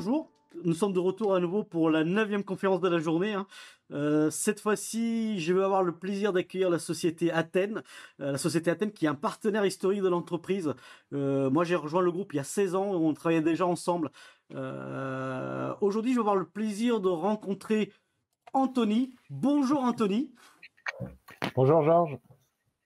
bonjour. Nous sommes de retour à nouveau pour la 9e conférence de la journée, hein. Cette fois-ci, je vais avoir le plaisir d'accueillir la société Athènes. La société Athènes qui est un partenaire historique de l'entreprise. Moi, j'ai rejoint le groupe il y a 16 ans, on travaillait déjà ensemble. Aujourd'hui, je vais avoir le plaisir de rencontrer Anthony. Bonjour Anthony. Bonjour Georges.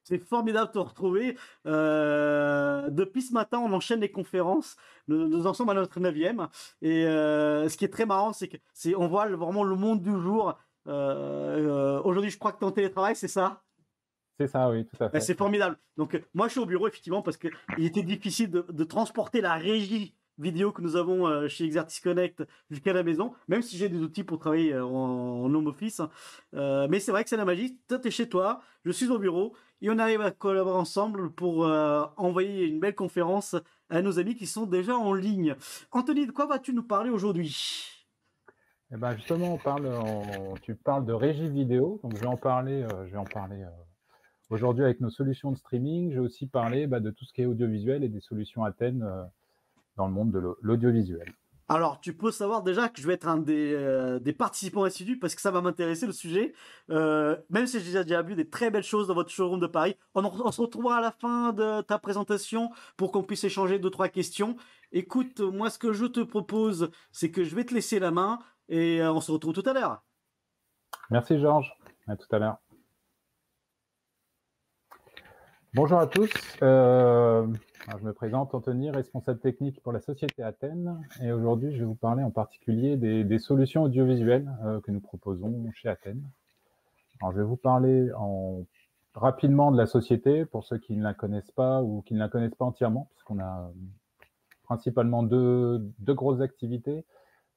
C'est formidable de te retrouver. Depuis ce matin, on enchaîne les conférences. Nous en sommes à notre 9e. Et ce qui est très marrant, c'est on voit vraiment le monde du jour. Aujourd'hui, je crois que tu es en télétravail, c'est ça? C'est ça, oui, tout à Ben, fait. c'est formidable. Donc, moi, je suis au bureau, effectivement, parce qu'il était difficile de transporter la régie vidéo que nous avons chez Exertis Connect jusqu'à la maison, même si j'ai des outils pour travailler en home office, hein. Mais c'est vrai que c'est la magie. Toi, tu es chez toi, je suis au bureau, et on arrive à collaborer ensemble pour envoyer une belle conférence à nos amis qui sont déjà en ligne. Anthony, de quoi vas-tu nous parler aujourd'hui? Eh ben justement, tu parles de régie vidéo, donc je vais en parler aujourd'hui avec nos solutions de streaming. Je vais aussi parler de tout ce qui est audiovisuel et des solutions Athènes dans le monde de l'audiovisuel. Alors, tu peux savoir déjà que je vais être un des participants assidus parce que ça va m'intéresser le sujet. Même si j'ai déjà vu des très belles choses dans votre showroom de Paris, on se retrouvera à la fin de ta présentation pour qu'on puisse échanger deux, trois questions. Écoute, moi, ce que je te propose, c'est que je vais te laisser la main et on se retrouve tout à l'heure. Merci Georges, à tout à l'heure. Bonjour à tous, je me présente Anthony, responsable technique pour la société Athènes, et aujourd'hui je vais vous parler en particulier des solutions audiovisuelles que nous proposons chez Athènes. Alors je vais vous parler rapidement de la société pour ceux qui ne la connaissent pas ou qui ne la connaissent pas entièrement, puisqu'on a principalement deux grosses activités.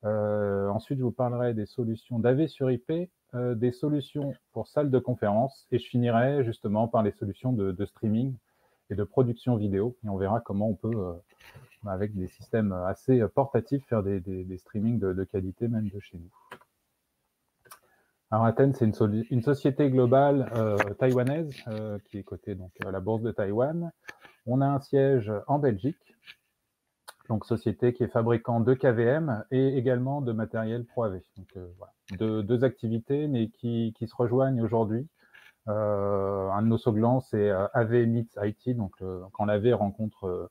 Ensuite, je vous parlerai des solutions d'AV sur IP, des solutions pour salles de conférence, et je finirai justement par les solutions de streaming et de production vidéo. Et on verra comment on peut, avec des systèmes assez portatifs, faire des streamings de qualité, même de chez nous. Alors Athènes, c'est une société globale taïwanaise qui est cotée donc à la bourse de Taïwan. On a un siège en Belgique, donc société qui est fabricant de KVM et également de matériel Pro AV. Donc voilà, deux activités, mais qui se rejoignent aujourd'hui. Un de nos slogans, c'est AV meets IT, donc quand l'AV rencontre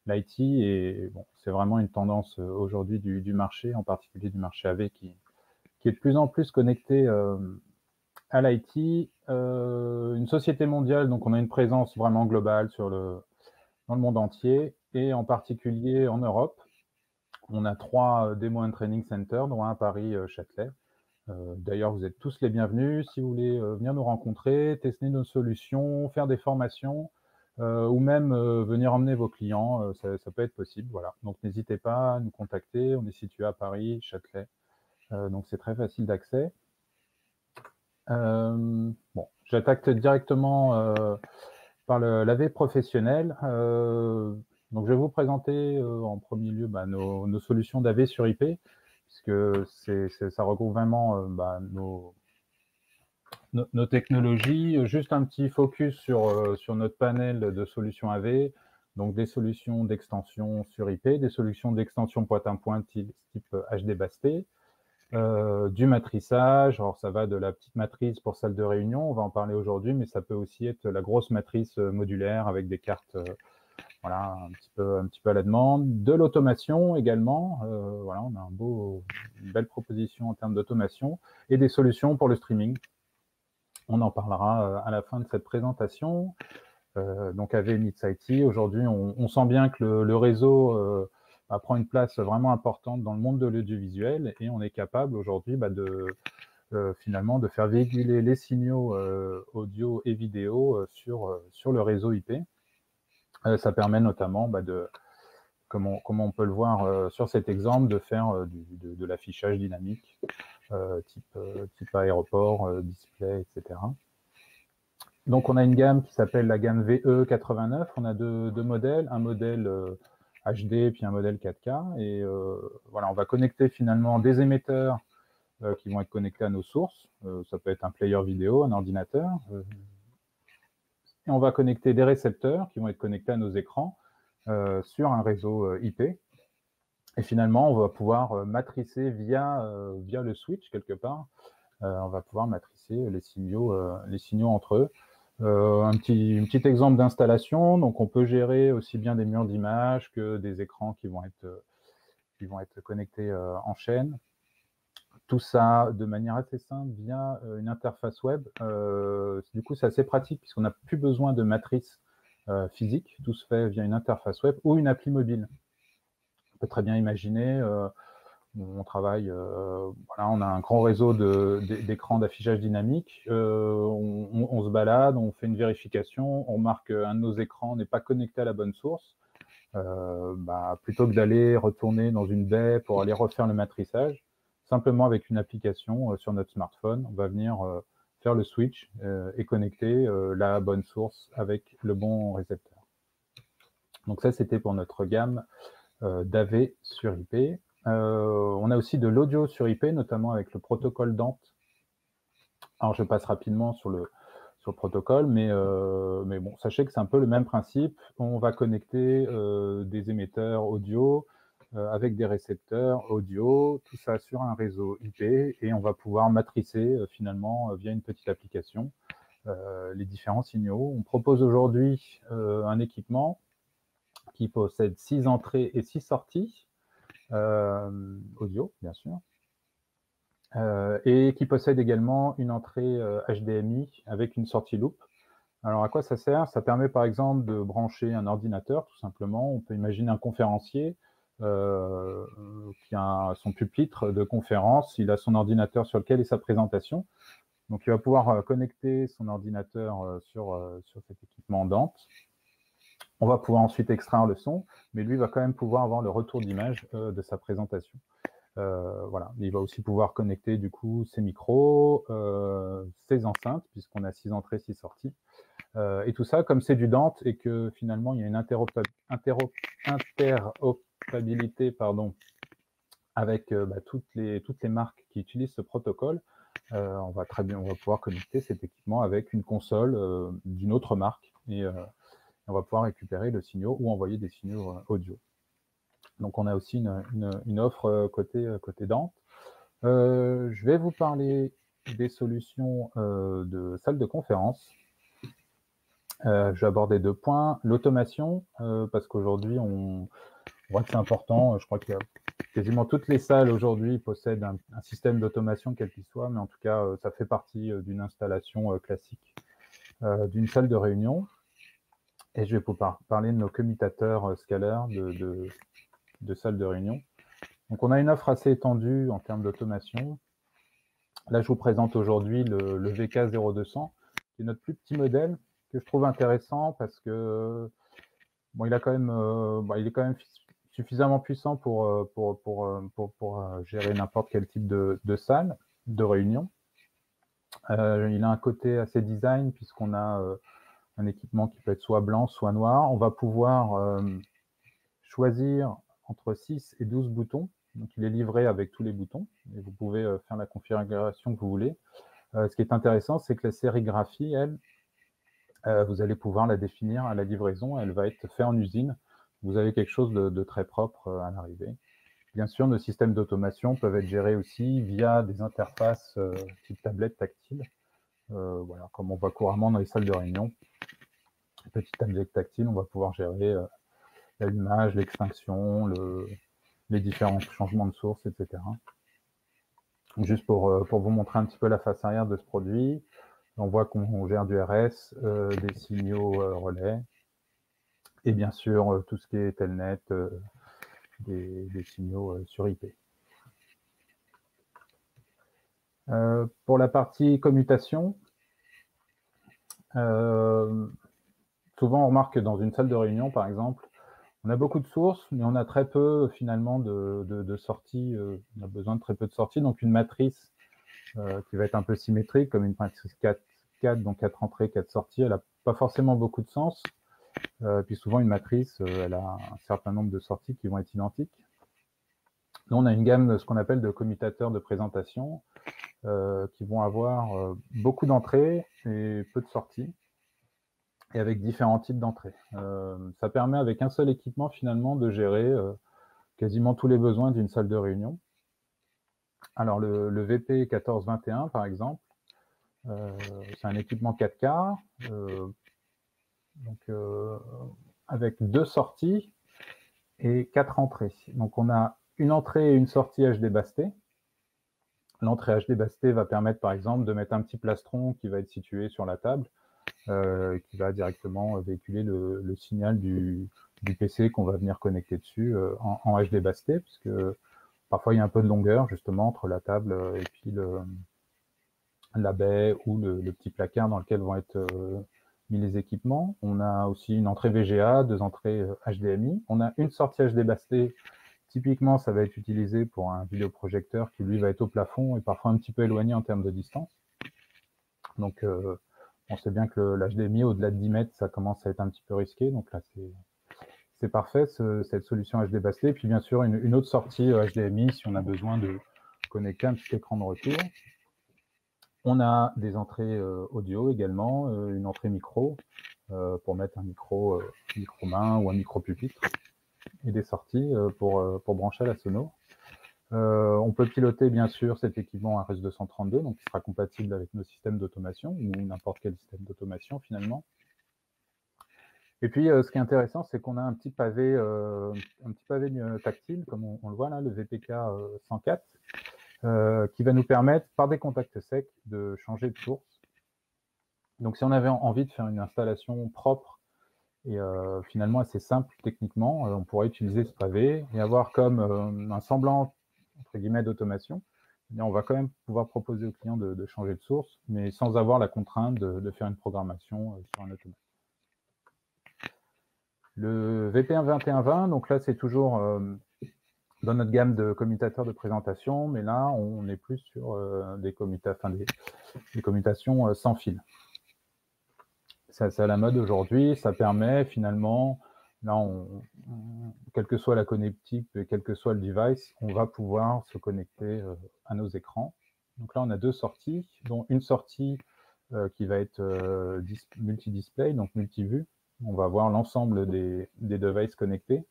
l'IT, et bon, c'est vraiment une tendance aujourd'hui du marché, en particulier du marché AV, qui est de plus en plus connecté à l'IT. Une société mondiale, donc on a une présence vraiment globale dans le monde entier, et en particulier en Europe. On a 3 Demo and Training Centers, dont un à Paris, Châtelet. D'ailleurs, vous êtes tous les bienvenus si vous voulez venir nous rencontrer, tester nos solutions, faire des formations, ou même venir emmener vos clients, ça peut être possible. Voilà. Donc n'hésitez pas à nous contacter. On est situé à Paris, Châtelet, donc c'est très facile d'accès. Bon, j'attaque directement par l'AV professionnel. Donc, je vais vous présenter en premier lieu nos solutions d'AV sur IP, puisque ça regroupe vraiment nos technologies. Juste un petit focus sur notre panel de solutions AV, donc des solutions d'extension sur IP, des solutions d'extension point-à-point type HD-BAST, du matrissage. Alors ça va de la petite matrice pour salle de réunion, on va en parler aujourd'hui, mais ça peut aussi être la grosse matrice modulaire avec des cartes, voilà, un petit peu à la demande. De l'automation également, voilà, on a une belle proposition en termes d'automation, et des solutions pour le streaming. On en parlera à la fin de cette présentation. Donc AV meets IT, aujourd'hui on sent bien que le réseau prend une place vraiment importante dans le monde de l'audiovisuel, et on est capable aujourd'hui finalement de faire véhiculer les signaux audio et vidéo sur le réseau IP. Ça permet notamment comme on peut le voir sur cet exemple, de faire de l'affichage dynamique type aéroport, display, etc. Donc on a une gamme qui s'appelle la gamme VE89. On a deux modèles, un modèle HD puis un modèle 4K, et voilà, on va connecter finalement des émetteurs qui vont être connectés à nos sources. Ça peut être un player vidéo, un ordinateur, et on va connecter des récepteurs qui vont être connectés à nos écrans sur un réseau IP. Et finalement, on va pouvoir matricer via le switch quelque part. On va pouvoir matricer les signaux entre eux. Un petit exemple d'installation. Donc, on peut gérer aussi bien des murs d'image que des écrans qui vont être connectés en chaîne. Tout ça de manière assez simple via une interface web. Du coup, c'est assez pratique puisqu'on n'a plus besoin de matrice physique. Tout se fait via une interface web ou une appli mobile. On peut très bien imaginer, on travaille, voilà, on a un grand réseau d'écrans d'affichage dynamique. On se balade, on fait une vérification, on marque un de nos écrans n'est pas connecté à la bonne source. Plutôt que d'aller retourner dans une baie pour aller refaire le matrissage, simplement avec une application sur notre smartphone, on va venir faire le switch et connecter la bonne source avec le bon récepteur. Donc ça, c'était pour notre gamme d'AV sur IP. On a aussi de l'audio sur IP, notamment avec le protocole Dante. Alors, je passe rapidement sur le protocole, mais bon, sachez que c'est un peu le même principe. On va connecter des émetteurs audio avec des récepteurs audio, tout ça sur un réseau IP, et on va pouvoir matricer finalement via une petite application les différents signaux. On propose aujourd'hui un équipement qui possède 6 entrées et 6 sorties audio, bien sûr, et qui possède également une entrée HDMI avec une sortie loop. Alors, à quoi ça sert? Ça permet par exemple de brancher un ordinateur, tout simplement. On peut imaginer un conférencier qui a son pupitre de conférence, il a son ordinateur sur lequel est sa présentation. Donc, il va pouvoir connecter son ordinateur sur cet équipement Dante. On va pouvoir ensuite extraire le son, mais lui va quand même pouvoir avoir le retour d'image de sa présentation. Voilà. Il va aussi pouvoir connecter du coup ses micros, ses enceintes, puisqu'on a 6 entrées, 6 sorties. Et tout ça, comme c'est du Dante et que finalement il y a une interopérabilité avec toutes les marques qui utilisent ce protocole, on va pouvoir connecter cet équipement avec une console d'une autre marque et on va pouvoir récupérer le signal ou envoyer des signaux audio. Donc on a aussi une offre côté Dante. Je vais vous parler des solutions de salle de conférence. Je vais aborder 2 points. L'automation, parce qu'aujourd'hui, on voit que c'est important. Je crois que quasiment toutes les salles aujourd'hui possèdent un système d'automation, quel qu'il soit, mais en tout cas, ça fait partie d'une installation classique d'une salle de réunion. Et je vais vous parler de nos commutateurs scalaires de salles de réunion. Donc, on a une offre assez étendue en termes d'automation. Là, je vous présente aujourd'hui le VK0200, qui est notre plus petit modèle, que je trouve intéressant parce que bon, il est quand même suffisamment puissant pour gérer n'importe quel type de salle de réunion. Il a un côté assez design puisqu'on a un équipement qui peut être soit blanc, soit noir. On va pouvoir choisir entre 6 et 12 boutons. Donc, il est livré avec tous les boutons et vous pouvez faire la configuration que vous voulez. Ce qui est intéressant, c'est que la sérigraphie, elle, vous allez pouvoir la définir à la livraison. Elle va être faite en usine. Vous avez quelque chose de très propre à l'arrivée. Bien sûr, nos systèmes d'automation peuvent être gérés aussi via des interfaces type tablette tactile. Voilà, comme on voit couramment dans les salles de réunion. Petite tablette tactile, on va pouvoir gérer l'allumage, l'extinction, les différents changements de source, etc. Juste pour vous montrer un petit peu la face arrière de ce produit, on voit qu'on gère du RS, des signaux relais, et bien sûr tout ce qui est Telnet, des signaux sur IP. Pour la partie commutation, souvent on remarque que dans une salle de réunion, par exemple, on a beaucoup de sources, mais on a très peu finalement de sorties. On a besoin de très peu de sorties, donc une matrice qui va être un peu symétrique, comme une matrice 4, donc 4 entrées, 4 sorties, elle n'a pas forcément beaucoup de sens. Puis souvent, une matrice, elle a un certain nombre de sorties qui vont être identiques. Nous, on a une gamme de ce qu'on appelle de commutateurs de présentation qui vont avoir beaucoup d'entrées et peu de sorties, et avec différents types d'entrées. Ça permet, avec un seul équipement, finalement, de gérer quasiment tous les besoins d'une salle de réunion. Alors, le VP 1421, par exemple, c'est un équipement 4K, avec 2 sorties et 4 entrées. Donc, on a une entrée et une sortie HD Basté. L'entrée HD Basté va permettre, par exemple, de mettre un petit plastron qui va être situé sur la table, qui va directement véhiculer le signal du PC qu'on va venir connecter dessus en HD Basté, puisque parfois il y a un peu de longueur justement entre la table et puis la baie ou le petit placard dans lequel vont être mis les équipements. On a aussi une entrée VGA, 2 entrées HDMI. On a une sortie HD Basté. Typiquement, ça va être utilisé pour un vidéoprojecteur qui, lui, va être au plafond et parfois un petit peu éloigné en termes de distance. Donc, on sait bien que l'HDMI, au-delà de 10 mètres, ça commence à être un petit peu risqué. Donc là, c'est parfait, cette solution HD Basté. Et puis, bien sûr, une autre sortie HDMI si on a besoin de connecter un petit écran de retour. On a des entrées audio également, une entrée micro pour mettre un micro main ou un micro pupitre, et des sorties pour brancher à la sono. On peut piloter bien sûr cet équipement RS232, donc qui sera compatible avec nos systèmes d'automation ou n'importe quel système d'automation finalement. Et puis ce qui est intéressant, c'est qu'on a un petit pavé tactile, comme on le voit là, le VPK 104, qui va nous permettre, par des contacts secs, de changer de source. Donc si on avait envie de faire une installation propre et finalement assez simple techniquement, on pourrait utiliser ce pavé et avoir comme un semblant, entre guillemets, d'automation. On va quand même pouvoir proposer au client de changer de source, mais sans avoir la contrainte de faire une programmation sur un automatique. Le VP1 2120, donc là c'est toujours dans notre gamme de commutateurs de présentation, mais là on est plus sur des commutations sans fil. C'est à la mode aujourd'hui, ça permet finalement, là, quelle que soit la connectique, quel que soit le device, on va pouvoir se connecter à nos écrans. Donc là, on a 2 sorties, dont une sortie qui va être multi-display, donc multi-vue. On va voir l'ensemble des devices connectés.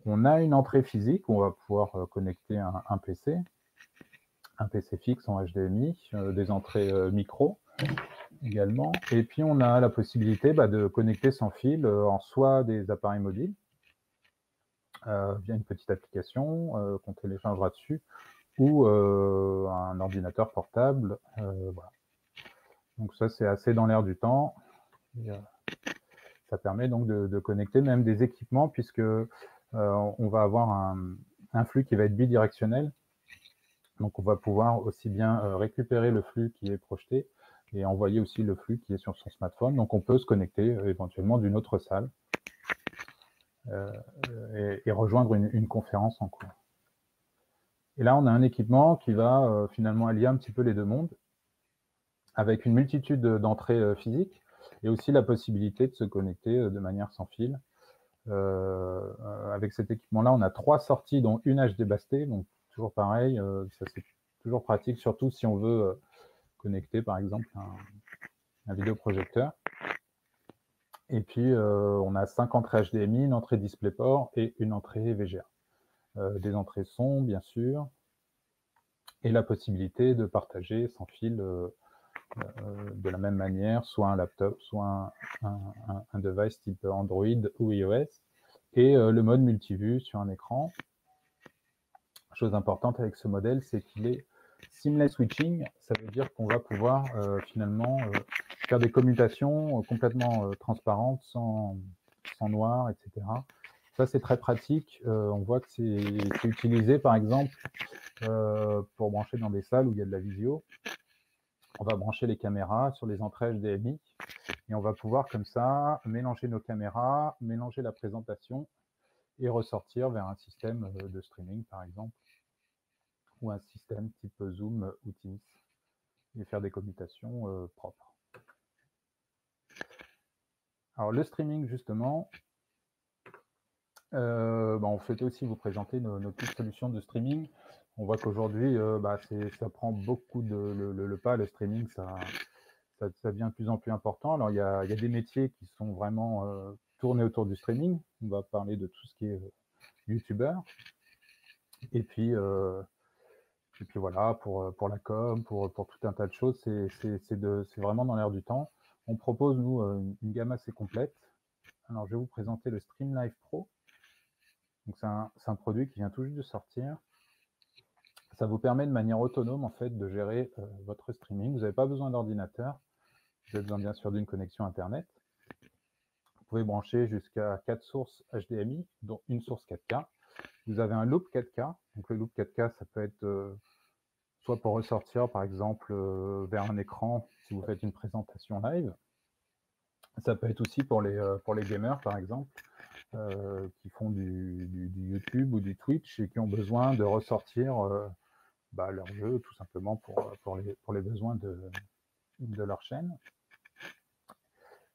On a une entrée physique où on va pouvoir connecter un PC fixe en HDMI, des entrées micro également. Et puis, on a la possibilité de connecter sans fil en soit des appareils mobiles via une petite application qu'on téléchargera dessus ou un ordinateur portable. Voilà. Donc ça, c'est assez dans l'air du temps. Et, ça permet donc de connecter même des équipements puisque on va avoir un flux qui va être bidirectionnel. Donc, on va pouvoir aussi bien récupérer le flux qui est projeté et envoyer aussi le flux qui est sur son smartphone. Donc, on peut se connecter éventuellement d'une autre salle et rejoindre une conférence en cours. Et là, on a un équipement qui va finalement allier un petit peu les deux mondes avec une multitude d'entrées physiques et aussi la possibilité de se connecter de manière sans fil. Avec cet équipement-là, on a 3 sorties, dont une HD Basté, donc toujours pareil, ça c'est toujours pratique, surtout si on veut connecter par exemple un vidéoprojecteur. Et puis on a 5 entrées HDMI, une entrée DisplayPort et une entrée VGA. Des entrées son, bien sûr, et la possibilité de partager sans fil de la même manière, soit un laptop, soit un device type Android ou iOS, et le mode multivue sur un écran. Chose importante avec ce modèle, c'est qu'il est seamless switching, ça veut dire qu'on va pouvoir finalement faire des commutations complètement transparentes, sans noir, etc. Ça, c'est très pratique. On voit que c'est utilisé, par exemple, pour brancher dans des salles où il y a de la visio. On va brancher les caméras sur les entrées HDMI et on va pouvoir comme ça mélanger nos caméras, mélanger la présentation et ressortir vers un système de streaming, par exemple, ou un système type Zoom ou Teams, et faire des commutations propres. Alors, le streaming, justement, on souhaitait aussi vous présenter nos petites solutions de streaming. On voit qu'aujourd'hui, ça prend beaucoup le pas, le streaming, ça devient de plus en plus important. Alors, il y a des métiers qui sont vraiment tournés autour du streaming. On va parler de tout ce qui est youtubeurs. Et puis voilà, pour la com, pour tout un tas de choses, c'est vraiment dans l'air du temps. On propose, nous, une gamme assez complète. Alors, je vais vous présenter le Streamlive Pro. Donc, c'est un produit qui vient tout juste de sortir. Ça vous permet de manière autonome, en fait, de gérer votre streaming. Vous n'avez pas besoin d'ordinateur. Vous avez besoin, bien sûr, d'une connexion Internet. Vous pouvez brancher jusqu'à 4 sources HDMI, dont une source 4K. Vous avez un loop 4K. Donc, le loop 4K, ça peut être soit pour ressortir, par exemple, vers un écran, si vous faites une présentation live. Ça peut être aussi pour les gamers, par exemple, qui font du YouTube ou du Twitch et qui ont besoin de ressortir leur jeu, tout simplement pour les besoins de leur chaîne.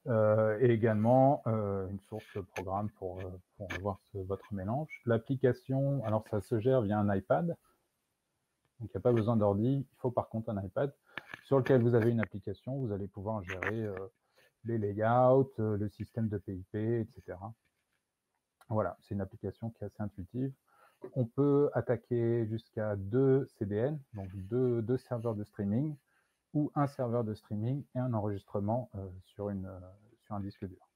Et également une source programme pour avoir votre mélange. L'application, alors ça se gère via un iPad, donc il n'y a pas besoin d'ordi, il faut par contre un iPad sur lequel vous avez une application, vous allez pouvoir gérer les layouts, le système de PIP, etc. Voilà, c'est une application qui est assez intuitive. On peut attaquer jusqu'à 2 CDN, donc deux serveurs de streaming, ou un serveur de streaming et un enregistrement sur un disque dur.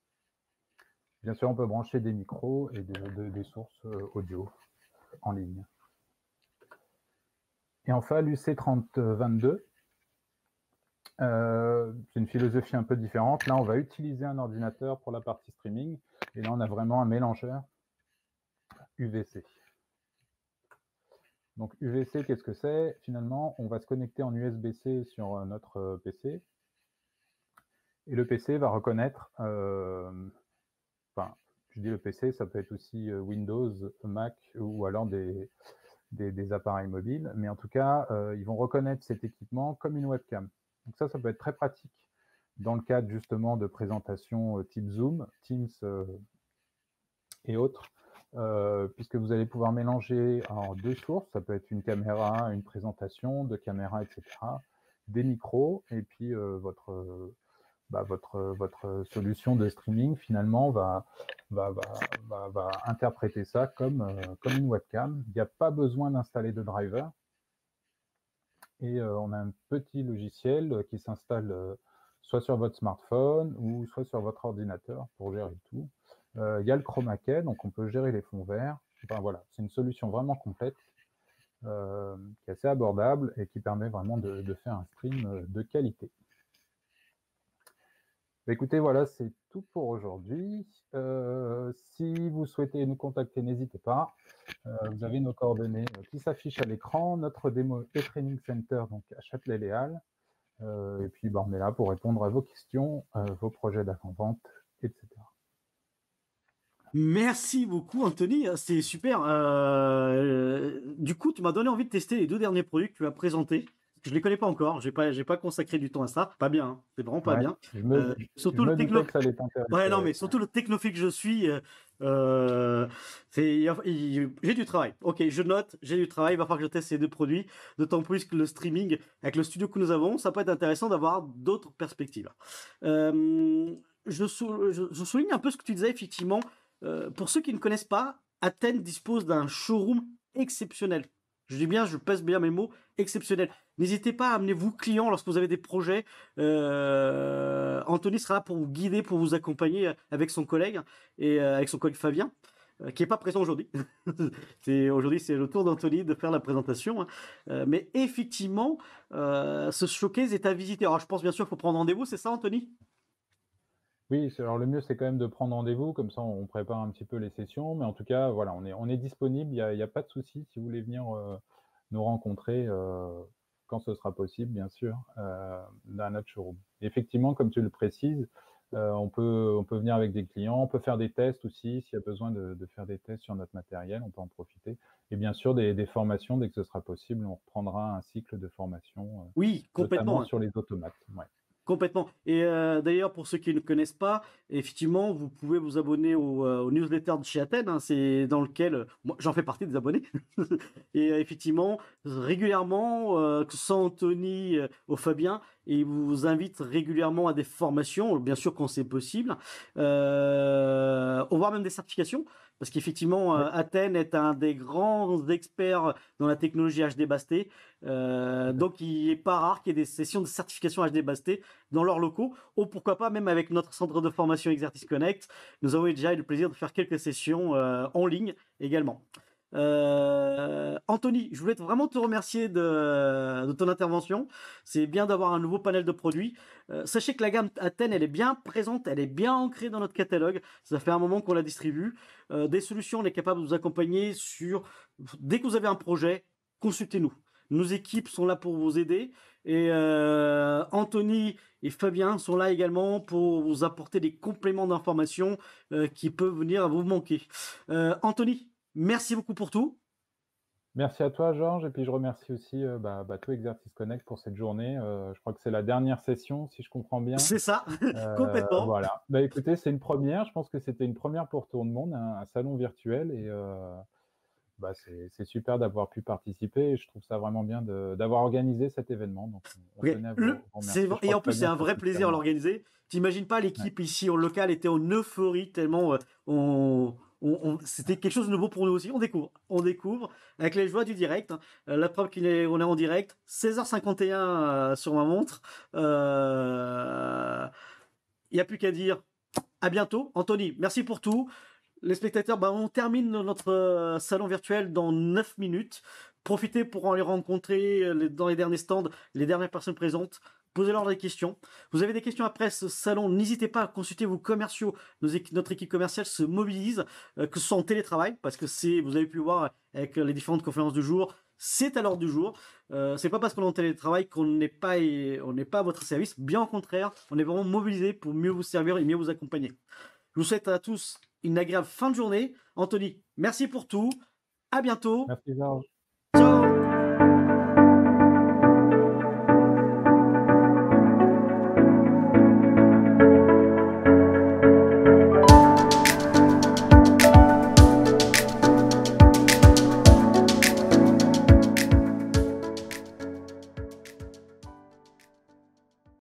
Bien sûr, on peut brancher des micros et des sources audio en ligne. Et enfin, l'UC3022, c'est une philosophie un peu différente. Là, on va utiliser un ordinateur pour la partie streaming, et là, on a vraiment un mélangeur UVC. Donc UVC, qu'est-ce que c'est? Finalement, on va se connecter en USB-C sur notre PC, et le PC va reconnaître, enfin, je dis le PC, ça peut être aussi Windows, Mac, ou alors des appareils mobiles, mais en tout cas, ils vont reconnaître cet équipement comme une webcam. Donc ça peut être très pratique dans le cadre justement de présentations type Zoom, Teams et autres, puisque vous allez pouvoir mélanger alors, 2 sources, ça peut être une caméra, une présentation, 2 caméras, etc., des micros, et puis votre solution de streaming finalement va interpréter ça comme une webcam. Il n'y a pas besoin d'installer de driver, et on a un petit logiciel qui s'installe soit sur votre smartphone ou soit sur votre ordinateur pour gérer tout. Il y a le chroma key, donc on peut gérer les fonds verts. Enfin, voilà, c'est une solution vraiment complète qui est assez abordable et qui permet vraiment de faire un stream de qualité. Écoutez, voilà, c'est tout pour aujourd'hui. Si vous souhaitez nous contacter, n'hésitez pas. Vous avez nos coordonnées qui s'affichent à l'écran, notre démo et training center donc à Châtelet-Les Halles. Et puis, on est là pour répondre à vos questions, vos projets d'avant-vente, etc. Merci beaucoup, Anthony. C'est super. Du coup, tu m'as donné envie de tester les 2 derniers produits que tu as présentés. Je ne les connais pas encore. J'ai pas consacré du temps à ça. Pas bien. Hein. C'est vraiment pas bien. Surtout le techno. Ouais, non, mais surtout le technophile que je suis. J'ai du travail. Ok, je note. J'ai du travail. Il va falloir que je teste ces 2 produits. D'autant plus que le streaming, avec le studio que nous avons, ça peut être intéressant d'avoir d'autres perspectives. Je souligne un peu ce que tu disais, effectivement. Pour ceux qui ne connaissent pas, Athènes dispose d'un showroom exceptionnel. Je dis bien, je pèse bien mes mots, exceptionnel. N'hésitez pas à amener vous clients lorsque vous avez des projets. Anthony sera là pour vous guider, pour vous accompagner avec son collègue et avec son collègue Fabien, qui n'est pas présent aujourd'hui. Aujourd'hui, c'est le tour d'Anthony de faire la présentation. Mais effectivement, ce showcase est à visiter. Alors, je pense bien sûr qu'il faut prendre rendez-vous, c'est ça, Anthony ? Oui, alors le mieux, c'est quand même de prendre rendez-vous, comme ça on prépare un petit peu les sessions, mais en tout cas, voilà, on est disponible, il n'y a pas de souci si vous voulez venir nous rencontrer quand ce sera possible, bien sûr, dans notre showroom. Effectivement, comme tu le précises, on peut venir avec des clients, on peut faire des tests aussi, s'il y a besoin de faire des tests sur notre matériel, on peut en profiter. Et bien sûr, des formations, dès que ce sera possible, on reprendra un cycle de formation, oui, complètement, notamment sur les automates. Ouais. Complètement. Et d'ailleurs, pour ceux qui ne connaissent pas, effectivement, vous pouvez vous abonner au newsletter de chez Athènes. Hein, c'est dans lequel moi, j'en fais partie des abonnés. Et effectivement, régulièrement, que ce soit Anthony ou Fabien, et ils vous invitent régulièrement à des formations, bien sûr quand c'est possible, voire même des certifications. parce qu'effectivement, Oui, Athènes est un des grands experts dans la technologie HDBaseT. tout à fait. Donc, il n'est pas rare qu'il y ait des sessions de certification HDBaseT dans leurs locaux, ou pourquoi pas même avec notre centre de formation Exertis Connect. Nous avons déjà eu le plaisir de faire quelques sessions en ligne également. Anthony, je voulais vraiment te remercier de ton intervention. C'est bien d'avoir un nouveau panel de produits. Sachez que la gamme Athènes, elle est bien présente, elle est bien ancrée dans notre catalogue. Ça fait un moment qu'on la distribue. Des solutions, on est capable de vous accompagner sur... Dès que vous avez un projet, consultez-nous. Nos équipes sont là pour vous aider. Et Anthony et Fabien sont là également pour vous apporter des compléments d'informations qui peuvent venir à vous manquer. Anthony, merci beaucoup pour tout. Merci à toi, Georges, et puis je remercie aussi tout Exertis Connect pour cette journée. Je crois que c'est la dernière session, si je comprends bien. C'est ça, complètement. Voilà. Bah, écoutez, c'est une première. Je pense que c'était une première pour tout le monde, un salon virtuel, et c'est super d'avoir pu participer. Et je trouve ça vraiment bien d'avoir organisé cet événement. Donc, on Ok, tenait à vous remercier. Je et crois en que plus, c'est Fabien un vrai profite plaisir à également. l'organiser. T'imagines pas, Ouais. l'équipe ici au local était en euphorie tellement c'était quelque chose de nouveau pour nous aussi. On découvre avec les joies du direct, hein. La preuve on est en direct, 16h51 sur ma montre. Il n'y a plus qu'à dire à bientôt. Anthony, merci pour tout. Les spectateurs, on termine notre salon virtuel dans 9 minutes. Profitez pour aller rencontrer dans les derniers stands les dernières personnes présentes. Posez-leur des questions. Vous avez des questions après ce salon, n'hésitez pas à consulter vos commerciaux. Notre équipe commerciale se mobilise, que ce soit en télétravail, parce que vous avez pu voir avec les différentes conférences du jour, c'est à l'ordre du jour. C'est pas parce qu'on est en télétravail qu'on n'est pas à votre service. Bien au contraire, on est vraiment mobilisé pour mieux vous servir et mieux vous accompagner. Je vous souhaite à tous une agréable fin de journée. Anthony, merci pour tout. À bientôt. Merci, Georges. Ciao.